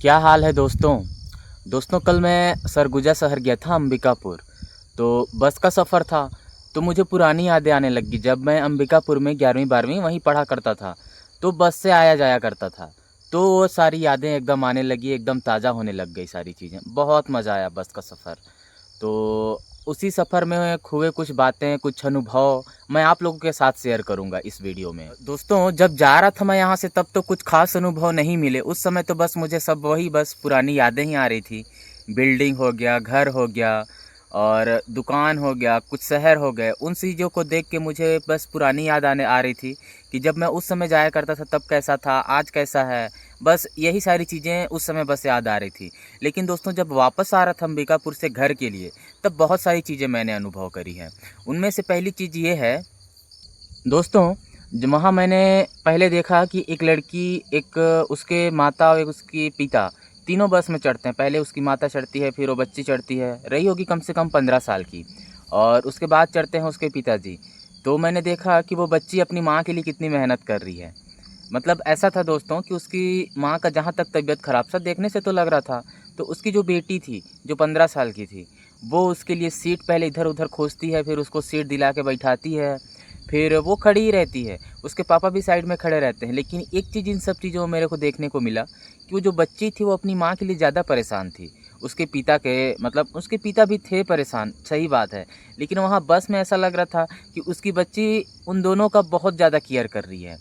क्या हाल है दोस्तों। कल मैं सरगुजा शहर गया था अंबिकापुर। तो बस का सफ़र था। तो मुझे पुरानी यादें आने लगी जब मैं अंबिकापुर में 11वीं 12वीं वहीं पढ़ा करता था। तो बस से आया जाया करता था। तो वो सारी यादें एकदम आने लगी, एकदम ताज़ा होने लग गई सारी चीज़ें। बहुत मज़ा आया बस का सफ़र। तो उसी सफ़र में हुए कुछ बातें, कुछ अनुभव मैं आप लोगों के साथ शेयर करूंगा इस वीडियो में। दोस्तों, जब जा रहा था मैं यहाँ से तब तो कुछ खास अनुभव नहीं मिले। उस समय तो बस मुझे सब वही बस पुरानी यादें ही आ रही थी। बिल्डिंग हो गया, घर हो गया और दुकान हो गया, कुछ शहर हो गए। उन चीज़ों को देख के मुझे बस पुरानी याद आने आ रही थी कि जब मैं उस समय जाया करता था तब कैसा था, आज कैसा है। बस यही सारी चीज़ें उस समय बस याद आ रही थी। लेकिन दोस्तों, जब वापस आ रहा था अंबिकापुर से घर के लिए, तब बहुत सारी चीज़ें मैंने अनुभव करी हैं। उनमें से पहली चीज़ ये है दोस्तों, वहाँ मैंने पहले देखा कि एक लड़की, एक उसके माता और एक उसकी पिता, तीनों बस में चढ़ते हैं। पहले उसकी माता चढ़ती है, फिर वो बच्ची चढ़ती है, रही होगी कम से कम 15 साल की, और उसके बाद चढ़ते हैं उसके पिताजी। तो मैंने देखा कि वो बच्ची अपनी माँ के लिए कितनी मेहनत कर रही है। मतलब ऐसा था दोस्तों कि उसकी माँ का जहाँ तक तबीयत ख़राब सा देखने से तो लग रहा था, तो उसकी जो बेटी थी, जो 15 साल की थी, वो उसके लिए सीट पहले इधर उधर खोजती है, फिर उसको सीट दिला के बैठाती है, फिर वो खड़ी ही रहती है। उसके पापा भी साइड में खड़े रहते हैं। लेकिन एक चीज़ इन सब चीज़ों में मेरे को देखने को मिला कि वो जो बच्ची थी वो अपनी माँ के लिए ज़्यादा परेशान थी। उसके पिता के, मतलब उसके पिता भी थे परेशान, सही बात है। लेकिन वहाँ बस में ऐसा लग रहा था कि उसकी बच्ची उन दोनों का बहुत ज़्यादा केयर कर रही है।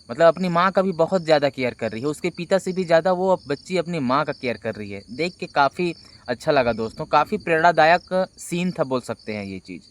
मतलब अपनी माँ का भी बहुत ज़्यादा केयर कर रही है। उसके पिता से भी ज़्यादा वो अब बच्ची अपनी माँ का केयर कर रही है। देख के काफ़ी अच्छा लगा दोस्तों, काफ़ी प्रेरणादायक सीन था बोल सकते हैं ये चीज़।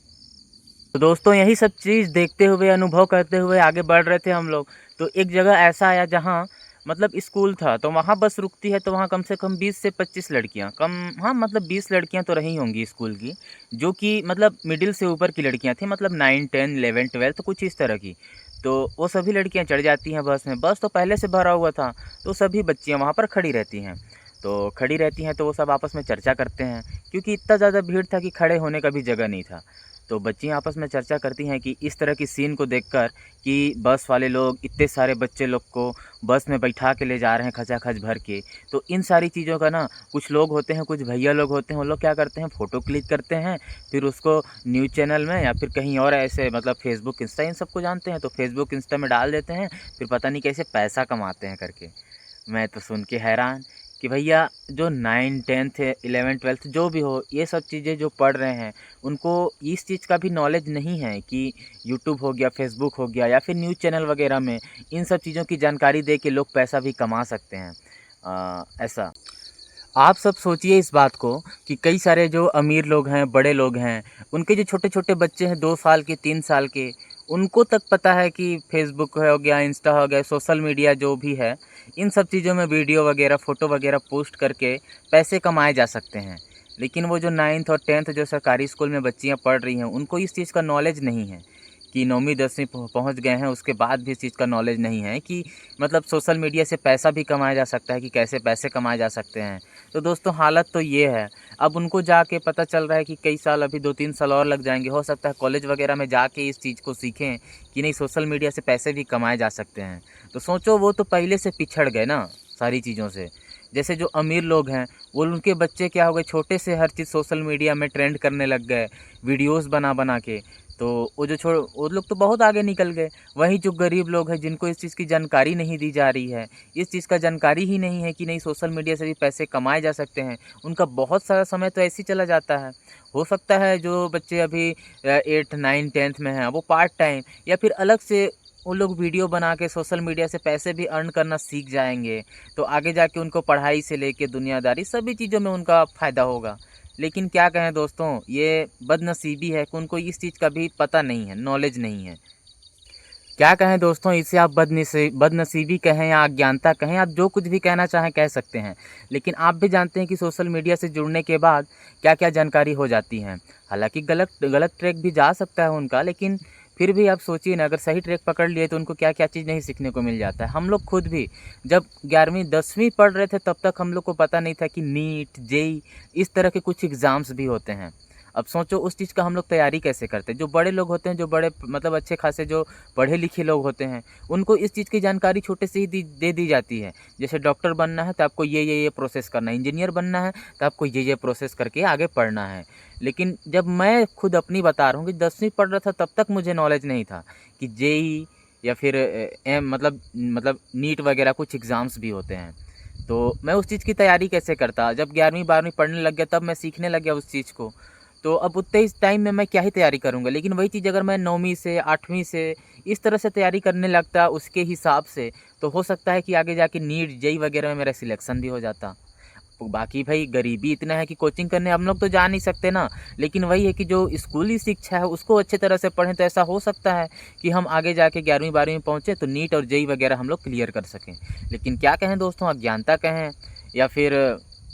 तो दोस्तों, यही सब चीज़ देखते हुए, अनुभव करते हुए आगे बढ़ रहे थे हम लोग। तो एक जगह ऐसा आया जहाँ मतलब स्कूल था, तो वहाँ बस रुकती है, तो वहाँ कम से कम 20 से 25 लड़कियाँ, कम, हाँ मतलब 20 लड़कियाँ तो रही होंगी स्कूल की, जो कि मतलब मिडिल से ऊपर की लड़कियाँ थी, मतलब 9 10 11 12 कुछ इस तरह की। तो वो सभी लड़कियाँ चढ़ जाती हैं बस में। बस तो पहले से भरा हुआ था, तो सभी बच्चियाँ वहाँ पर खड़ी रहती हैं। तो खड़ी रहती हैं तो वो सब आपस में चर्चा करते हैं, क्योंकि इतना ज़्यादा भीड़ था कि खड़े होने का भी जगह नहीं था। तो बच्चियाँ आपस में चर्चा करती हैं कि इस तरह की सीन को देखकर कि बस वाले लोग इतने सारे बच्चे लोग को बस में बैठा के ले जा रहे हैं खचाखच भर के। तो इन सारी चीज़ों का ना, कुछ लोग होते हैं, कुछ भैया लोग होते हैं, वो लोग क्या करते हैं, फ़ोटो क्लिक करते हैं, फिर उसको न्यूज़ चैनल में या फिर कहीं और ऐसे, मतलब फेसबुक इंस्टा, इन सबको जानते हैं, तो फेसबुक इंस्टा में डाल देते हैं। फिर पता नहीं कैसे पैसा कमाते हैं करके। मैं तो सुन के हैरान कि भैया, जो 9 10th 11 12th जो भी हो, ये सब चीज़ें जो पढ़ रहे हैं, उनको इस चीज़ का भी नॉलेज नहीं है कि यूट्यूब हो गया, फेसबुक हो गया या फिर न्यूज़ चैनल वगैरह में इन सब चीज़ों की जानकारी दे के लोग पैसा भी कमा सकते हैं। ऐसा आप सब सोचिए इस बात को कि कई सारे जो अमीर लोग हैं, बड़े लोग हैं, उनके जो छोटे-छोटे बच्चे हैं 2 साल के, 3 साल के, उनको तक पता है कि फ़ेसबुक हो गया, इंस्टा हो गया, सोशल मीडिया जो भी है, इन सब चीज़ों में वीडियो वगैरह, फ़ोटो वगैरह पोस्ट करके पैसे कमाए जा सकते हैं। लेकिन वो जो 9th और 10th जो सरकारी स्कूल में बच्चियाँ पढ़ रही हैं, उनको इस चीज़ का नॉलेज नहीं है कि 9वीं 10वीं पहुँच गए हैं, उसके बाद भी इस चीज़ का नॉलेज नहीं है कि मतलब सोशल मीडिया से पैसा भी कमाया जा सकता है, कि कैसे पैसे कमाए जा सकते हैं। तो दोस्तों, हालत तो ये है। अब उनको जाके पता चल रहा है कि कई साल, अभी 2-3 साल और लग जाएँगे। हो सकता है कॉलेज वगैरह में जाके इस चीज़ को सीखें कि नहीं, सोशल मीडिया से पैसे भी कमाए जा सकते हैं। तो सोचो, वो तो पहले से पिछड़ गए ना सारी चीज़ों से। जैसे जो अमीर लोग हैं, वो उनके बच्चे क्या हो गए, छोटे से हर चीज़ सोशल मीडिया में ट्रेंड करने लग गए, वीडियोज़ बना-बना के। तो वो लोग तो बहुत आगे निकल गए। वहीं जो गरीब लोग हैं, जिनको इस चीज़ की जानकारी नहीं दी जा रही है, इस चीज़ का जानकारी ही नहीं है कि नहीं, सोशल मीडिया से भी पैसे कमाए जा सकते हैं, उनका बहुत सारा समय तो ऐसे ही चला जाता है। हो सकता है जो बच्चे अभी 8 9 10th में हैं, वो पार्ट टाइम या फिर अलग से वो लोग वीडियो बना के सोशल मीडिया से पैसे भी अर्न करना सीख जाएँगे, तो आगे जाके उनको पढ़ाई से लेके दुनियादारी सभी चीज़ों में उनका फ़ायदा होगा। लेकिन क्या कहें दोस्तों, ये बदनसीबी है कि उनको इस चीज़ का भी पता नहीं है, नॉलेज नहीं है। क्या कहें दोस्तों, इसे आप बदनसीबी कहें या अज्ञानता कहें, आप जो कुछ भी कहना चाहें कह सकते हैं। लेकिन आप भी जानते हैं कि सोशल मीडिया से जुड़ने के बाद क्या-क्या जानकारी हो जाती हैं। हालाँकि गलत गलत ट्रैक भी जा सकता है उनका, लेकिन फिर भी आप सोचिए ना, अगर सही ट्रैक पकड़ लिए तो उनको क्या-क्या चीज़ नहीं सीखने को मिल जाता है। हम लोग खुद भी जब 11वीं 10वीं पढ़ रहे थे, तब तक हम लोग को पता नहीं था कि नीट, जेईई इस तरह के कुछ एग्ज़ाम्स भी होते हैं। अब सोचो उस चीज़ का हम लोग तैयारी कैसे करते हैं। जो बड़े लोग होते हैं, जो बड़े मतलब अच्छे खासे जो पढ़े लिखे लोग होते हैं, उनको इस चीज़ की जानकारी छोटे से ही दे दी जाती है। जैसे डॉक्टर बनना है तो आपको ये प्रोसेस करना है, इंजीनियर बनना है तो आपको ये प्रोसेस करके आगे पढ़ना है। लेकिन जब मैं खुद अपनी बता रहा हूँ कि 10वीं पढ़ रहा था तब तक मुझे नॉलेज नहीं था कि जेईई या फिर मतलब नीट वगैरह कुछ एग्ज़ाम्स भी होते हैं। तो मैं उस चीज़ की तैयारी कैसे करता। जब 11वीं 12वीं पढ़ने लग गया तब मैं सीखने लग गया उस चीज़ को। तो अब उतने इस टाइम में मैं क्या ही तैयारी करूँगा। लेकिन वही चीज़ अगर मैं 9वीं से 8वीं से इस तरह से तैयारी करने लगता उसके हिसाब से, तो हो सकता है कि आगे जाके नीट जेईई वगैरह में मेरा सिलेक्शन भी हो जाता। बाकी भाई गरीबी इतना है कि कोचिंग करने हम लोग तो जा नहीं सकते ना। लेकिन वही है कि जो स्कूली शिक्षा है उसको अच्छे तरह से पढ़ें तो ऐसा हो सकता है कि हम आगे जाके 11वीं 12वीं में पहुँचे तो नीट और जेईई वगैरह हम लोग क्लियर कर सकें। लेकिन क्या कहें दोस्तों, अज्ञानता कहें या फिर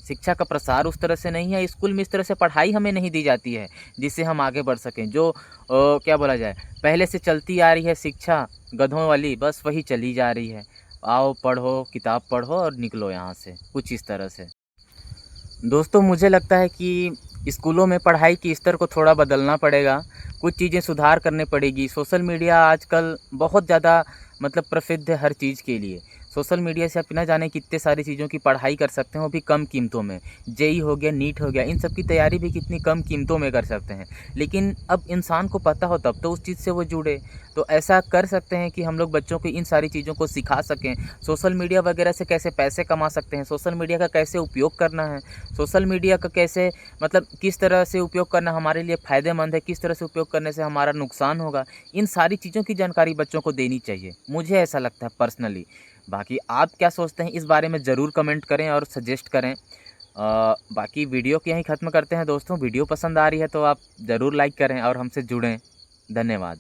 शिक्षा का प्रसार उस तरह से नहीं है। स्कूल में इस तरह से पढ़ाई हमें नहीं दी जाती है जिससे हम आगे बढ़ सकें। जो क्या बोला जाए, पहले से चलती आ रही है शिक्षा गधों वाली, बस वही चली जा रही है। आओ पढ़ो, किताब पढ़ो और निकलो यहाँ से, कुछ इस तरह से। दोस्तों मुझे लगता है कि स्कूलों में पढ़ाई के स्तर को थोड़ा बदलना पड़ेगा, कुछ चीज़ें सुधार करनी पड़ेगी। सोशल मीडिया आजकल बहुत ज़्यादा मतलब प्रसिद्ध है हर चीज़ के लिए। सोशल मीडिया से आप न जाने कितने सारी चीज़ों की पढ़ाई कर सकते हैं, वो भी कम कीमतों में। जेईई हो गया, नीट हो गया, इन सब की तैयारी भी कितनी कम कीमतों में कर सकते हैं। लेकिन अब इंसान को पता हो तब तो उस चीज़ से वो जुड़े। तो ऐसा कर सकते हैं कि हम लोग बच्चों को इन सारी चीज़ों को सिखा सकें। सोशल मीडिया वगैरह से कैसे पैसे कमा सकते हैं, सोशल मीडिया का कैसे उपयोग करना है, सोशल मीडिया का कैसे मतलब किस तरह से उपयोग करना हमारे लिए फ़ायदेमंद है, किस तरह से उपयोग करने से हमारा नुकसान होगा, इन सारी चीज़ों की जानकारी बच्चों को देनी चाहिए। मुझे ऐसा लगता है पर्सनली। बाकी आप क्या सोचते हैं इस बारे में ज़रूर कमेंट करें और सजेस्ट करें। बाकी वीडियो को यहीं ख़त्म करते हैं दोस्तों। वीडियो पसंद आ रही है तो आप ज़रूर लाइक करें और हमसे जुड़ें। धन्यवाद।